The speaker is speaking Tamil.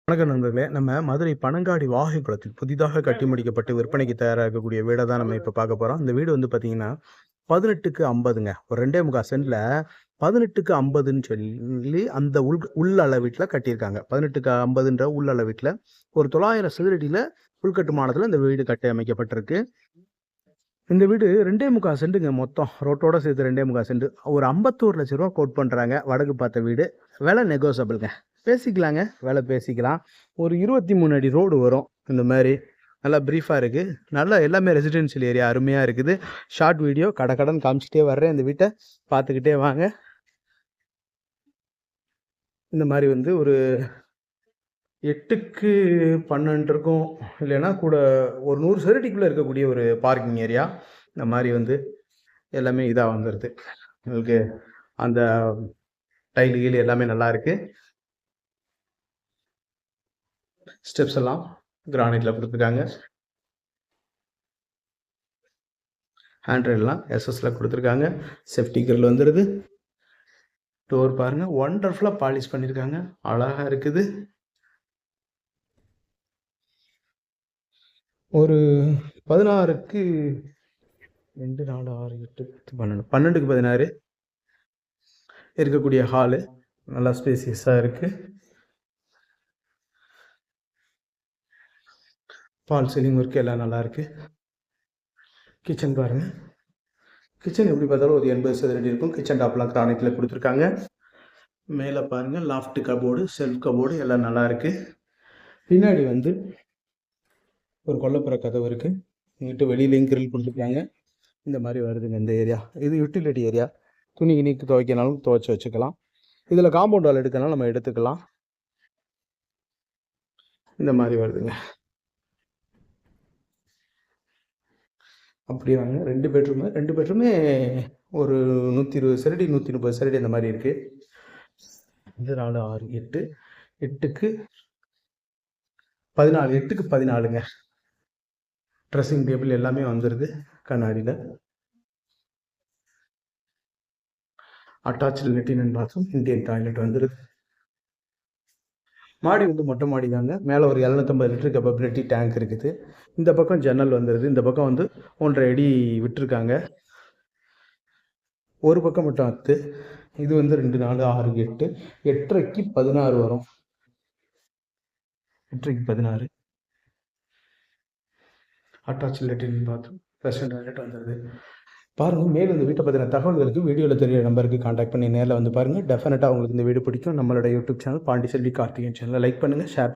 வணக்கம் நண்பர்களே. நம்ம மதுரை பனங்காடி வாகைக்குளத்தில் புதிதாக கட்டி முடிக்கப்பட்டு விற்பனைக்கு தயாரா இருக்கக்கூடிய வீட தான் நம்ம இப்ப பார்க்க போறோம். இந்த வீடு வந்து பார்த்தீங்கன்னா, 18க்கு 50ங்க. ஒரு 2 1/4 சென்ட்ல 18க்கு 50ன்னு சொல்லி அந்த உள்ளள வீட்ல கட்டியிருக்காங்க. 18க்கு 50ன்ற உள்ளள வீட்ல ஒரு 900 சதுரடியில உள்கட்டுமானத்துல இந்த வீடு கட்டி அமைக்கப்பட்டிருக்கு. இந்த வீடு 2 1/4 சென்ட்டுங்க மொத்தம். ரோட்டோட சேர்த்து 2 1/4 சென்ட். ஒரு 51 லட்சம் ரூவா கோட் பண்றாங்க. வடக்கு பார்த்த வீடு. விலை நெகோசியபிள்ங்க. பேசிக்கலாங்க. விலை பேசிக்கலாம். ஒரு 23 அடி ரோடு வரும். இந்த மாரி. நல்லா பிரீஃபா இருக்கு. நல்லா எல்லாமே ரெசிடென்ஷியல் ஏரியா அருமையா இருக்குது. ஷார்ட் வீடியோ கடகடன்னு காமிச்சிட்டே வர்றேன். இந்த வீட்ட பார்த்துக்கிட்டே வாங்க. இந்த மாரி வந்து ஒரு 8க்கு 12 இருக்கும். இல்லைன்னா கூட ஒரு 100 சதுரடிக்குள்ள இருக்கக்கூடிய ஒரு பார்க்கிங் ஏரியா. இந்த மாரி வந்து எல்லாமே இதா வந்துருது. உங்களுக்கு அந்த டைல் கீழ் எல்லாமே நல்லா இருக்கு. ஸ்டெப்ஸ் எல்லாம் கிரானைட்ல கொடுத்துருக்காங்க. ஹேண்ட் ரெயில்லாம் எஸ்எஸ்ல கொடுத்துருக்காங்க. சேஃப்டி கிரில் வந்துடுது. டோர் பாருங்க ஒண்டர்ஃபுல்லா பாலிஷ் பண்ணியிருக்காங்க. அழகா இருக்குது. ஒரு 16க்கு 2 4 6 8 12 12க்கு 16 இருக்கக்கூடிய ஹாலு நல்லா ஸ்பேசியஸா இருக்கு. ஃபால் சீலிங் ஒர்க் எல்லாம் நல்லா இருக்கு. கிச்சன் பாருங்க. கிச்சன் எப்படி பார்த்தாலும் ஒரு 80 சதுரடி இருக்கும். கிச்சன் டாப்லாம் கிரானைட்ல கொடுத்துருக்காங்க. மேலே பாருங்க லாஃப்ட் கபோர்டு, செல்ஃப் கபோர்டு எல்லாம் நல்லா இருக்கு. பின்னாடி வந்து ஒரு கொல்லைப்புற கதவு இருக்கு. இங்கிட்டு வெளியிலையும் கிரில் கொடுத்துருக்காங்க. இந்த மாதிரி வருதுங்க இந்த ஏரியா. இது யூட்டிலிட்டி ஏரியா. துணி கிணிக்கு துவைக்கனாலும் துவைச்சி வச்சுக்கலாம். இதில் காம்பவுண்ட் வால் எடுக்கனாலும் நம்ம எடுத்துக்கலாம். இந்த மாதிரி வருதுங்க. அப்படியே வாங்க. 2 பெட்ரூமே ஒரு 120 சதுரடி 130 சதுரடி அந்த மாதிரி இருக்கு. 2 4 6 8 8க்கு 14 8க்கு 14ங்க. ட்ரெஸ்ஸிங் டேபிள் எல்லாமே வந்துடுது கண்ணாடியில். Attached latrine and bathroom, Indian toilet வந்துடுது. மாடி வந்து மொட்டை மாடி தாங்க. மேலே ஒரு 750 லிட்டர் கெப்பாபிலிட்டி டேங்க் இருக்குது. இந்த பக்கம் ஜன்னல் வந்துடுது. இந்த பக்கம் வந்து 1.5 அடி விட்டுருக்காங்க. ஒரு பக்கம் மட்டும் அத்து. இது வந்து 2 4 6 8 8.5க்கு 16 வரும். 8.5க்கு 16 அட்டாச்சு லெட்டின் பாத்ரூம், வெஸ்டர்ன் டாய்லெட் வந்துடுது. பாருங்கள். மேலும் இந்த வீட்டை பற்றின தகவல்களுக்கு வீடியோவில் தெரிய நம்பருக்கு காண்டாக்ட் பண்ணி நேரில் வந்து பாருங்கள். டெஃபினட்டாக உங்களுக்கு இந்த வீடு பிடிக்கும். நம்மளோட யூடியூப் சேனல் பாண்டிச்செல்வி கார்த்திகேயன் சேனலை லைக் பண்ணுங்கள், ஷேர்